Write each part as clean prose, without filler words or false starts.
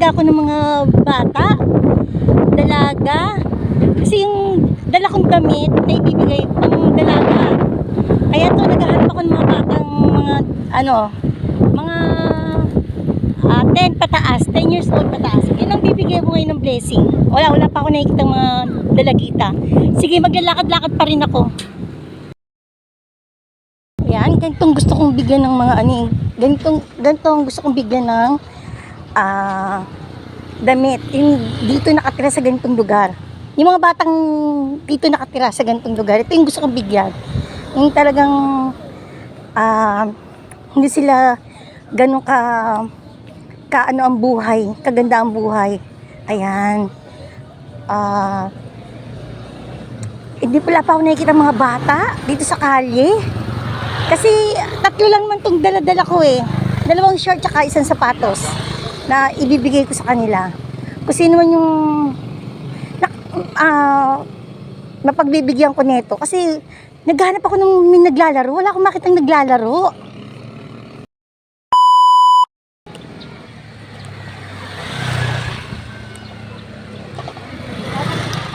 ako ng mga bata, dalaga. Kasi yung dala kong damit na ibibigay pang dalaga. Kaya to naghahanap ako ng mga batang mga 10 pataas, 10 years old pataas. Yun ang bibigay ko ngayon ng blessing. Wala pa ako nakikita mga dalagita. Sige, maglalakad-lakad pa rin ako. Yan, ganitong gusto kong bigyan ng mga ganitong gusto kong bigyan ng damit. Yung dito nakatira sa ganitong lugar. Yung mga batang dito nakatira sa ganitong lugar, ito yung gusto kong bigyan. Yung talagang hindi sila ganun kaano ang buhay, kaganda ang buhay. Ayan. Hindi pala pa ako nakikita mga bata dito sa kalye. Kasi 3 lang man tong dala-dala ko eh. 2 short tsaka 1 sapatos na ibibigay ko sa kanila. Kung sino man yung mapagbibigyan ko nito. Kasi naghahanap ako ng may naglalaro. Wala akong makitang naglalaro.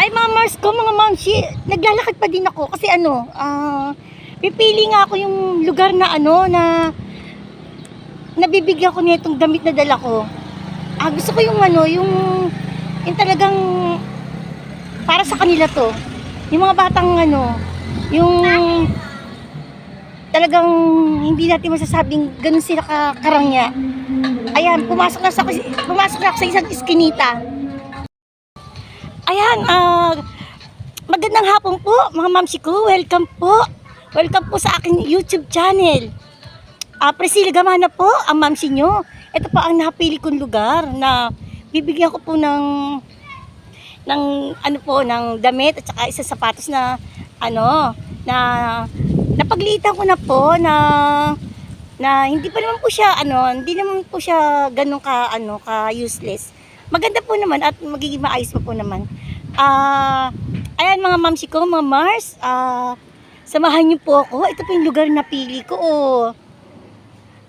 Ay, mga Mars ko, mga mamsi, naglalakad pa din ako. Kasi pipili nga ako yung lugar na na nabibigyan ko nitong damit na dala ko. Gusto ko yung yung talagang para sa kanila to. Yung mga batang yung talagang hindi natin masasabing ganun sila kakarangya. Ayan, pumasok na ako sa isang iskinita. Ayan, magandang hapon po mga mamsi ko. Welcome po. Welcome po sa aking YouTube channel. Priscilla Gamana po, ang mamsi nyo. Ito po ang napili kong lugar na bibigyan ko po ng damit at saka 1 sapatos na napagliitan ko na po na hindi pa naman po siya hindi naman po siya ganun ka useless. Maganda po naman at magiging maayos po naman. Ayan mga mamsi ko, mga Mars, samahan niyo po ako. Ito po yung lugar na pili ko.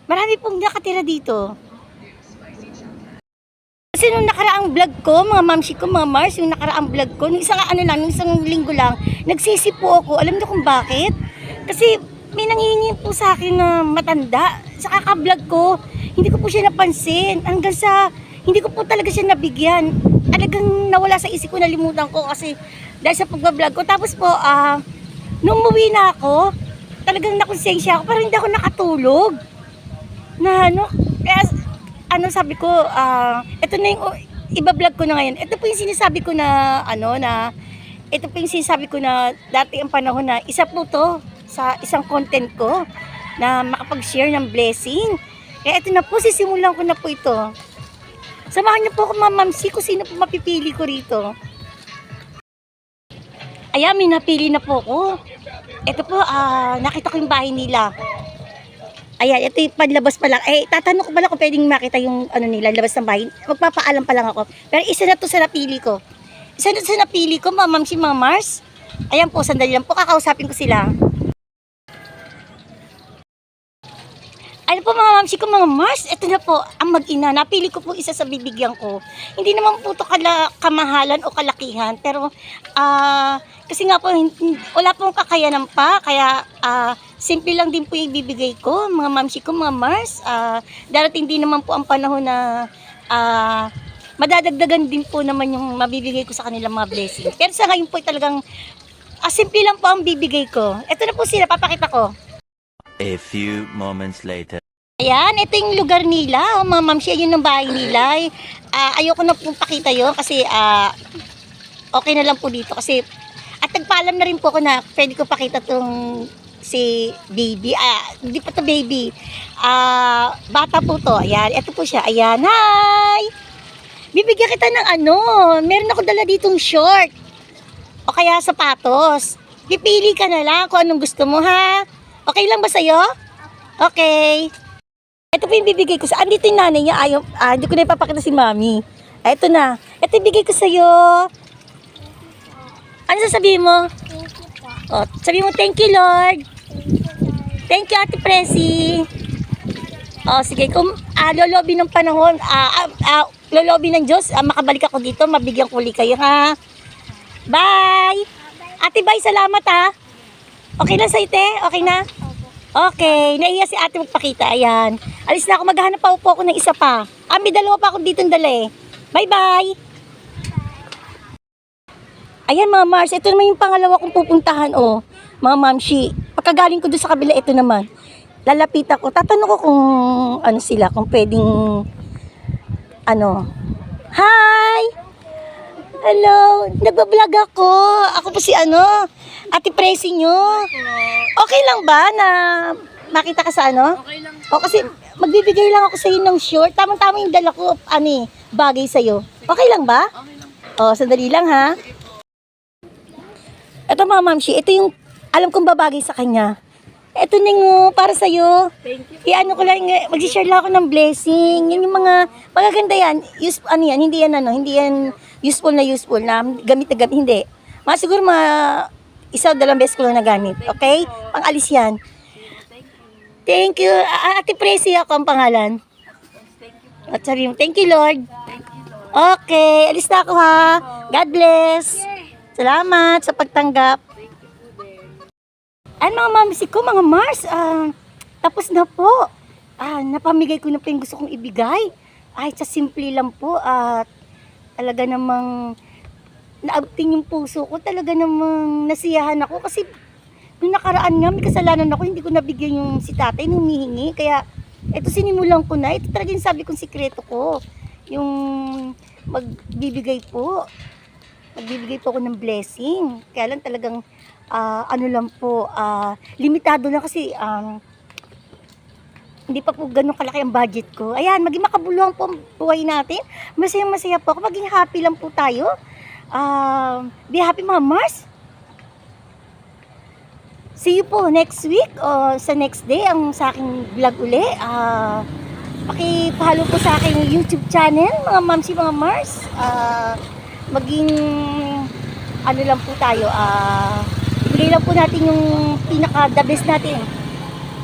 Marami pong nakatira dito. Kasi nung nakaraang vlog ko, mga mamsi ko, mga Mars, yung nakaraang vlog ko, nung isang linggo lang, nagsisi po ako. Alam niyo kung bakit? Kasi may nanghihingi po sa akin na matanda. Sa kaka-vlog ko, hindi ko po siya napansin. Hanggang sa hindi ko po talaga siya nabigyan. Talagang nawala sa isip ko, nalimutan ko kasi dahil sa pag-vlog ko. Tapos po, nung umuwi na ako, talagang nakonsensya ako, pero hindi ako nakatulog. Kaya sabi ko, ito na yung iba-vlog ko na ngayon. Ito po yung sinasabi ko ito po yung sinasabi ko na dati ang panahon na isa po to sa isang content ko na makapag-share ng blessing. Kaya ito na po, sisimulan ko na po ito. Samahan niyo po ako mga mamsi kung sino po mapipili ko rito. Ayan, may napili na po ko. Ito po, nakita ko yung bahay nila. Ayan, ito yung panlabas pa lang. Tatanong ko pala kung pwedeng makita yung nila, labas ng bahay. Magpapaalam pa lang ako. Pero isa na to sa napili ko. Isa na to sa napili ko, mga mamsi, mga Mars. Ayan po, sandali lang po, kakausapin ko sila. Ano po mga mamsi ko, mga Mars, ito na po ang mag-ina. Napili ko po isa sa bibigyan ko. Hindi naman po ito kamahalan o kalakihan. Pero kasi nga po, wala pong kakayanan pa. Kaya simple lang din po yung ibibigay ko, mga mamsi ko, mga Mars. Darating din naman po ang panahon na madadagdagan din po naman yung mabibigay ko sa kanilang mga blessing. Pero sa ngayon po talagang simple lang po ang bibigay ko. Ito na po sila, papakita ko. A few moments later. Ayan, ito yung lugar nila. Mga mamsi, yun ang bahay nila. Ayoko na pong pakita yun kasi okay na lang po dito. Kasi, at nagpaalam na rin po ako na pwede ko pakita tong si baby. Hindi pa to baby. Bata po to. Ayan, ito po siya. Ayan, hi! Bibigyan kita ng meron ako dala ditong short. O kaya sapatos. Pipili ka na lang kung anong gusto mo, ha? Okay lang ba sa'yo? Okay. Ito po yung bibigay ko. Andito yung nanay niya. Hindi ko na ipapakita si mami. Ito na. Ito yung bigay ko sa'yo. Ano sasabihin mo? Thank you po. Sabihin mo, thank you, Lord. Thank you, Ate Presi. Sige. Kung lolobi ng panahon, Lolobi ng Diyos, makabalik ako dito, mabigyan ko ulit kayo ha. Bye! Ate, bye, salamat ha. Okay lang sa'yo, te? Okay na? Okay, naiya si ate magpakita, ayan. Alis na ako, maghahanap pa po ako ng isa pa. May dalawa pa ako dito dala eh. Bye-bye! Ayan mga Mars, ito naman yung pangalawa kong pupuntahan, oh. Mga mamshi, pagkagaling ko doon sa kabila, ito naman. Lalapit ako, tatanong ko kung ano sila, kung pwedeng, Hi! Hello, nagbablog ako. Ako po si Ate Presi nyo. Okay lang ba na makita ka sa Okay lang. O kasi magbibigay lang ako sa iyo ng short. Tamang-tama yung dala ko, bagay sa iyo. Okay lang ba? Okay lang. O, sandali lang ha. Ito mga mamshi, ito yung alam kong babagay sa kanya. Ito Ning, para sa iyo. Thank you. Ko lang, mag-share lang ako ng blessing. Yan yung mga magaganda yan. Yan, hindi yan useful na gamit na gamit, hindi. Siguro isa o dalawang beses ko lang nagamit. Okay? Pang-alis yan. Thank you. Ate Presi ako ang pangalan. At sabi mo, thank you Lord. Okay, alis na ako ha. God bless. Salamat sa pagtanggap. Ay mga mamisi ko, mga Mars, tapos na po. Napamigay ko na po yung gusto kong ibigay. Sa simple lang po at talaga namang naabting yung puso ko. Talaga namang nasiyahan ako kasi nung nakaraan nga may kasalanan ako, hindi ko nabigyan yung si tatay nung humihingi. Kaya ito sinimulan ko na. Ito talaga yung sabi kong sikreto ko. Yung magbibigay po ako ng blessing. Kaya lang talagang lang po, limitado lang kasi hindi pa po ganun kalaki ang budget ko. Ayan, maging makabuluhan po ang buhay natin. Masaya po ako. Maging happy lang po tayo. Be happy mga Mars. See you po next week o sa next day ang sa aking vlog uli. Paki-follow po sa aking YouTube channel, mga Mamsi, mga Mars. Maging lang po tayo. Ibigay lang po natin yung pinaka-the best natin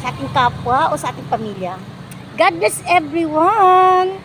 sa ating kapwa o sa ating pamilya. God bless everyone!